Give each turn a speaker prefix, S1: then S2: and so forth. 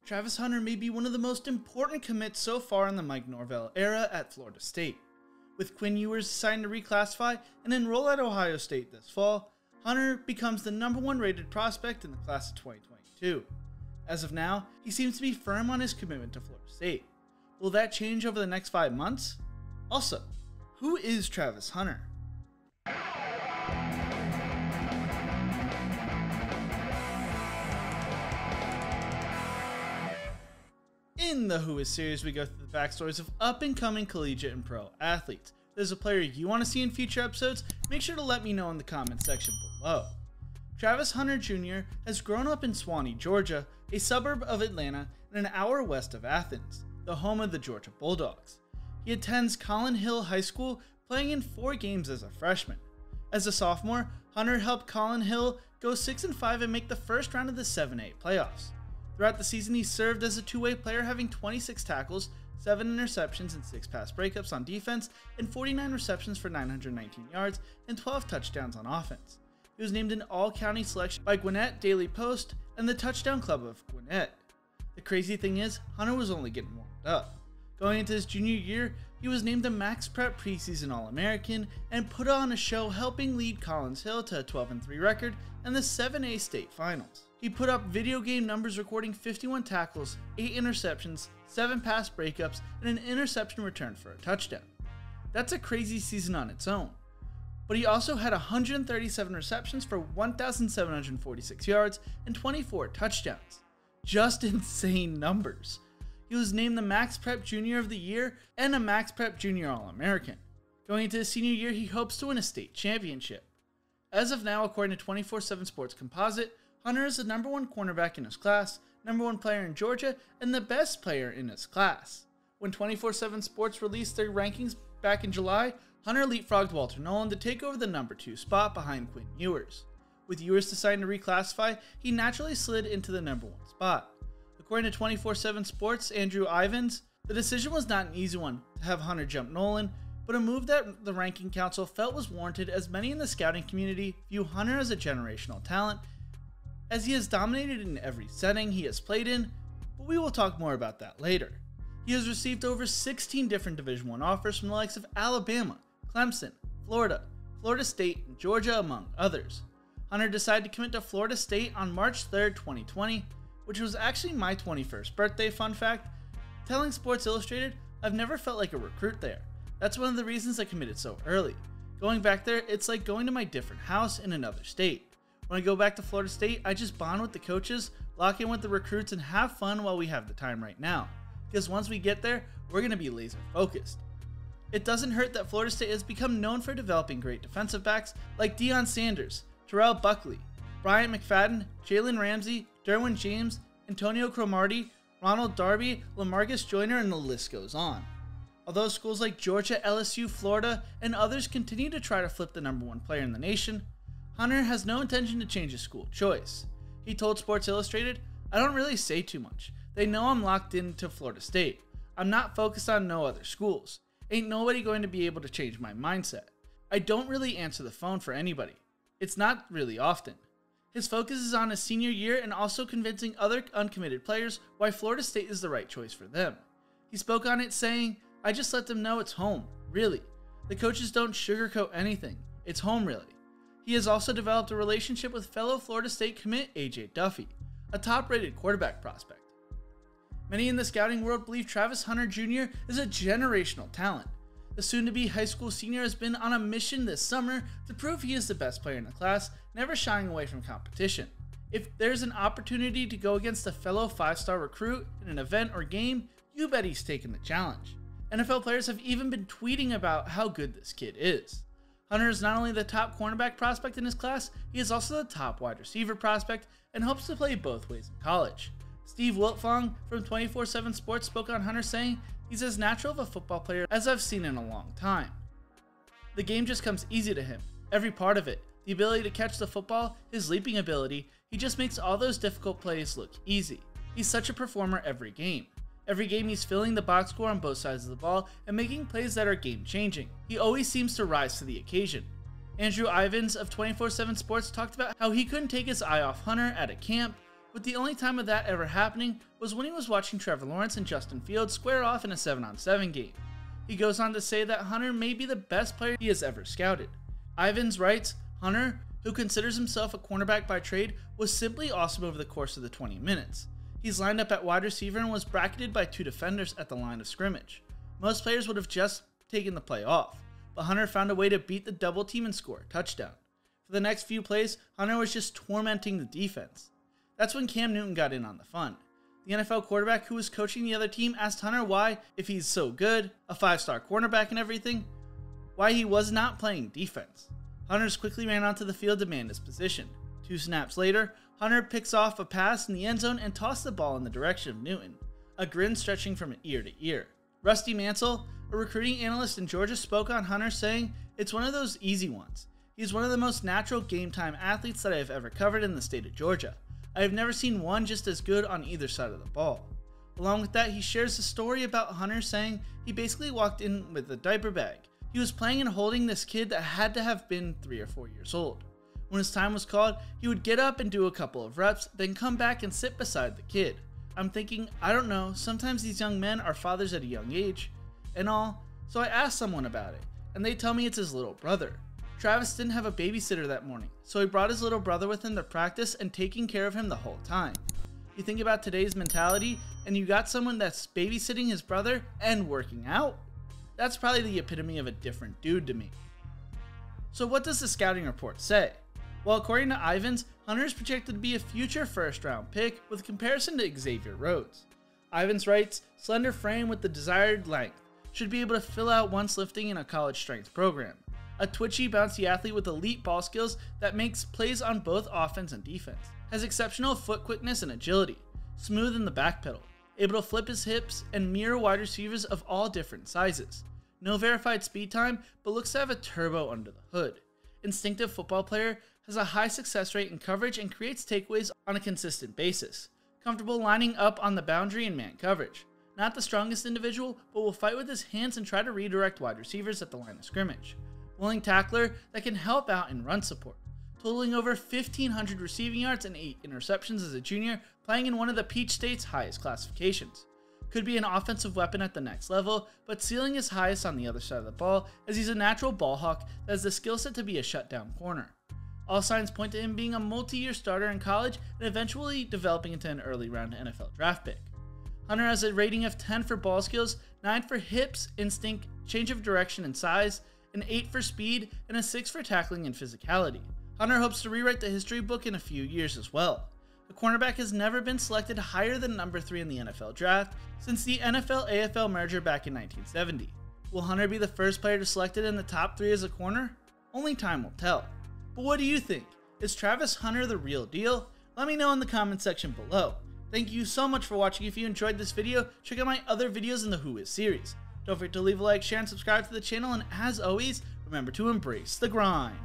S1: Travis Hunter may be one of the most important commits so far in the Mike Norvell era at Florida State. With Quinn Ewers deciding to reclassify and enroll at Ohio State this fall, Hunter becomes the #1 rated prospect in the class of 2022. As of now, he seems to be firm on his commitment to Florida State. Will that change over the next 5 months? Also, who is Travis Hunter? In the Who Is series, we go through the backstories of up-and-coming collegiate and pro athletes. If there's a player you want to see in future episodes, make sure to let me know in the comment section below. Travis Hunter Jr. has grown up in Swanee, Georgia, a suburb of Atlanta and an hour west of Athens, the home of the Georgia Bulldogs. He attends Collin Hill High School, playing in 4 games as a freshman. As a sophomore, Hunter helped Collin Hill go 6-5 and make the first round of the 7A playoffs. Throughout the season, he served as a two-way player, having 26 tackles, 7 interceptions and 6 pass breakups on defense, and 49 receptions for 919 yards and 12 touchdowns on offense. He was named an all-county selection by Gwinnett Daily Post and the Touchdown Club of Gwinnett. The crazy thing is, Hunter was only getting warmed up. Going into his junior year, he was named the Max Prep Preseason All-American and put on a show, helping lead Collins Hill to a 12-3 record and the 7A state finals. He put up video game numbers, recording 51 tackles, 8 interceptions, 7 pass breakups, and an interception return for a touchdown. That's a crazy season on its own. But he also had 137 receptions for 1,746 yards and 24 touchdowns. Just insane numbers. He was named the Max Prep Junior of the Year and a Max Prep Junior All-American. Going into his senior year, he hopes to win a state championship. As of now, according to 24/7 Sports Composite, Hunter is the #1 cornerback in his class, #1 player in Georgia, and the best player in his class. When 24/7 Sports released their rankings back in July, Hunter leapfrogged Walter Nolan to take over the #2 spot behind Quinn Ewers. With Ewers deciding to reclassify, he naturally slid into the #1 spot. According to 24/7 Sports' Andrew Ivins, the decision was not an easy one to have Hunter jump Nolan, but a move that the ranking council felt was warranted, as many in the scouting community view Hunter as a generational talent, as he has dominated in every setting he has played in, but we will talk more about that later. He has received over 16 different Division I offers from the likes of Alabama, Clemson, Florida, Florida State, and Georgia, among others. Hunter decided to commit to Florida State on March 3rd, 2020, which was actually my 21st birthday, fun fact. Telling Sports Illustrated, I've never felt like a recruit there. That's one of the reasons I committed so early. Going back there, it's like going to my different house in another state. When I go back to Florida State, I just bond with the coaches, lock in with the recruits, and have fun while we have the time right now. Because once we get there, we're going to be laser focused. It doesn't hurt that Florida State has become known for developing great defensive backs like Deion Sanders, Terrell Buckley, Bryant McFadden, Jalen Ramsey, Derwin James, Antonio Cromartie, Ronald Darby, Lamarcus Joyner, and the list goes on. Although schools like Georgia, LSU, Florida, and others continue to try to flip the #1 player in the nation, Hunter has no intention to change his school choice. He told Sports Illustrated, "I don't really say too much. They know I'm locked into Florida State. I'm not focused on no other schools. Ain't nobody going to be able to change my mindset. I don't really answer the phone for anybody. It's not really often." His focus is on his senior year and also convincing other uncommitted players why Florida State is the right choice for them. He spoke on it saying, "I just let them know it's home, really. The coaches don't sugarcoat anything. It's home, really." He has also developed a relationship with fellow Florida State commit AJ Duffy, a top-rated quarterback prospect. Many in the scouting world believe Travis Hunter Jr. is a generational talent. The soon-to-be high school senior has been on a mission this summer to prove he is the best player in the class, never shying away from competition. If there's an opportunity to go against a fellow 5-star recruit in an event or game, you bet he's taking the challenge. NFL players have even been tweeting about how good this kid is. Hunter is not only the top cornerback prospect in his class, he is also the top wide receiver prospect and hopes to play both ways in college. Steve Wiltfong from 24/7 Sports spoke on Hunter, saying, "He's as natural of a football player as I've seen in a long time. The game just comes easy to him, every part of it. The ability to catch the football, his leaping ability, he just makes all those difficult plays look easy. He's such a performer every game. Every game he's filling the box score on both sides of the ball and making plays that are game-changing. He always seems to rise to the occasion." Andrew Ivins of 24/7 Sports talked about how he couldn't take his eye off Hunter at a camp, with the only time of that ever happening was when he was watching Trevor Lawrence and Justin Fields square off in a 7-on-7 game. He goes on to say that Hunter may be the best player he has ever scouted. Ivins writes, Hunter, who considers himself a cornerback by trade, was simply awesome over the course of the 20 minutes. He's lined up at wide receiver and was bracketed by 2 defenders at the line of scrimmage. Most players would have just taken the play off, but Hunter found a way to beat the double team and score a touchdown. For the next few plays, Hunter was just tormenting the defense. That's when Cam Newton got in on the fun. The NFL quarterback who was coaching the other team asked Hunter why, if he's so good, a 5-star cornerback and everything, why he was not playing defense. Hunter quickly ran onto the field to man his position. 2 snaps later, Hunter picks off a pass in the end zone and tossed the ball in the direction of Newton, a grin stretching from ear to ear. Rusty Mansell, a recruiting analyst in Georgia, spoke on Hunter saying, "It's one of those easy ones. He's one of the most natural game-time athletes that I have ever covered in the state of Georgia. I have never seen one just as good on either side of the ball." Along with that, he shares a story about Hunter saying he basically walked in with a diaper bag. He was playing and holding this kid that had to have been 3 or 4 years old. When his time was called, he would get up and do a couple of reps, then come back and sit beside the kid. I'm thinking, I don't know, sometimes these young men are fathers at a young age and all, so I asked someone about it, and they tell me it's his little brother. Travis didn't have a babysitter that morning, so he brought his little brother with him to practice and taking care of him the whole time. You think about today's mentality, and you got someone that's babysitting his brother and working out? That's probably the epitome of a different dude to me. So what does the scouting report say? Well, according to Ivins, Hunter is projected to be a future first-round pick with comparison to Xavier Rhodes. Ivins writes, slender frame with the desired length, should be able to fill out once lifting in a college strength program. A twitchy, bouncy athlete with elite ball skills that makes plays on both offense and defense. Has exceptional foot quickness and agility. Smooth in the back pedal. Able to flip his hips and mirror wide receivers of all different sizes. No verified speed time, but looks to have a turbo under the hood. Instinctive football player, has a high success rate in coverage and creates takeaways on a consistent basis. Comfortable lining up on the boundary in man coverage. Not the strongest individual, but will fight with his hands and try to redirect wide receivers at the line of scrimmage. Willing tackler that can help out in run support. Totaling over 1,500 receiving yards and 8 interceptions as a junior, playing in one of the Peach State's highest classifications. Could be an offensive weapon at the next level, but ceiling is highest on the other side of the ball as he's a natural ball hawk that has the skill set to be a shutdown corner. All signs point to him being a multi-year starter in college and eventually developing into an early round NFL draft pick. Hunter has a rating of 10 for ball skills, 9 for hips, instinct, change of direction and size, an 8 for speed, and a 6 for tackling and physicality. Hunter hopes to rewrite the history book in a few years as well. The cornerback has never been selected higher than number 3 in the NFL draft since the NFL-AFL merger back in 1970. Will Hunter be the first player to select it in the top 3 as a corner? Only time will tell. But what do you think? Is Travis Hunter the real deal? Let me know in the comment section below. Thank you so much for watching. If you enjoyed this video, check out my other videos in the Who Is series. Don't forget to leave a like, share, and subscribe to the channel, and as always, remember to embrace the grind.